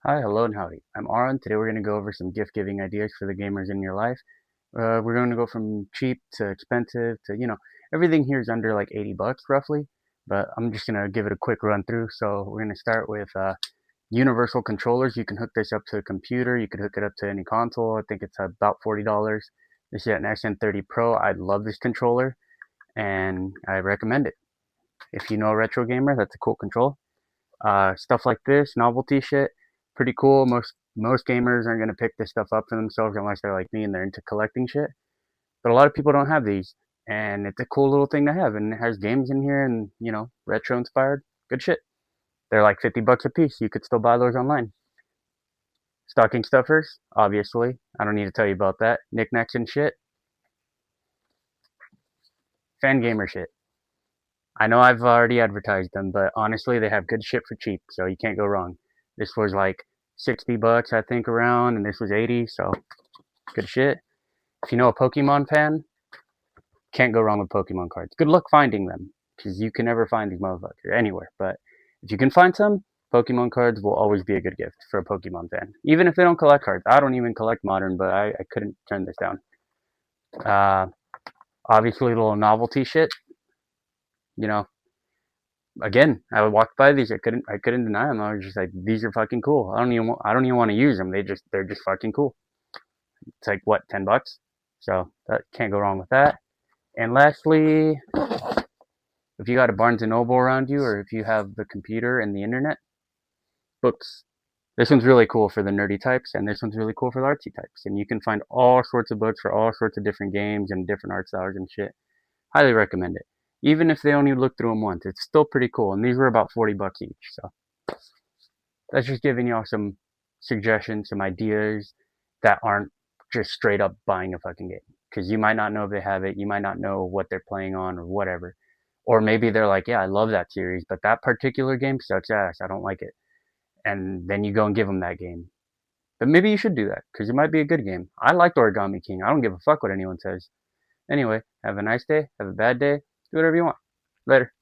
Hi, hello, and howdy. I'm Aaron. Today we're going to go over some gift giving ideas for the gamers in your life. We're going to go from cheap to expensive to, everything here is under like 80 bucks roughly, but I'm just going to give it a quick run through. So we're going to start with universal controllers. You can hook this up to a computer. You can hook it up to any console. I think it's about $40. This is an XN30 Pro. I love this controller and I recommend it. If you know a retro gamer, that's a cool control. Stuff like this, novelty shit, pretty cool. Most gamers aren't gonna pick this stuff up for themselves unless they're like me and they're into collecting shit. But a lot of people don't have these, and it's a cool little thing to have. And it has games in here, and retro inspired. Good shit. They're like 50 bucks a piece. You could still buy those online. Stocking stuffers, obviously. I don't need to tell you about that. Knickknacks and shit. Fan gamer shit. I know I've already advertised them, but honestly, they have good shit for cheap, so you can't go wrong. This was like 60 bucks, I think, around, and this was 80, so good shit. If you know a Pokemon fan, can't go wrong with Pokemon cards. Good luck finding them, because you can never find these motherfuckers anywhere. But if you can find some, Pokemon cards will always be a good gift for a Pokemon fan. Even if they don't collect cards. I don't even collect modern, but I couldn't turn this down. Uh, Obviously, little novelty shit. You know, again, I walked by these. I couldn't deny them. I was just like, these are fucking cool. I don't even want to use them. They're just fucking cool. It's like what, 10 bucks? So that can't go wrong with that. And lastly, if you got a Barnes and Noble around you, or if you have the computer and the internet, books. This one's really cool for the nerdy types, and this one's really cool for the artsy types. And you can find all sorts of books for all sorts of different games and different art styles and shit. Highly recommend it. Even if they only look through them once, it's still pretty cool. And these were about 40 bucks each. So that's just giving y'all some suggestions, some ideas that aren't just straight up buying a fucking game. Because you might not know if they have it, you might not know what they're playing on or whatever. Or maybe they're like, yeah, I love that series, but that particular game sucks ass. I don't like it. And then you go and give them that game. But maybe you should do that because it might be a good game. I liked Origami King. I don't give a fuck what anyone says. Anyway, have a nice day, have a bad day, do whatever you want. Later.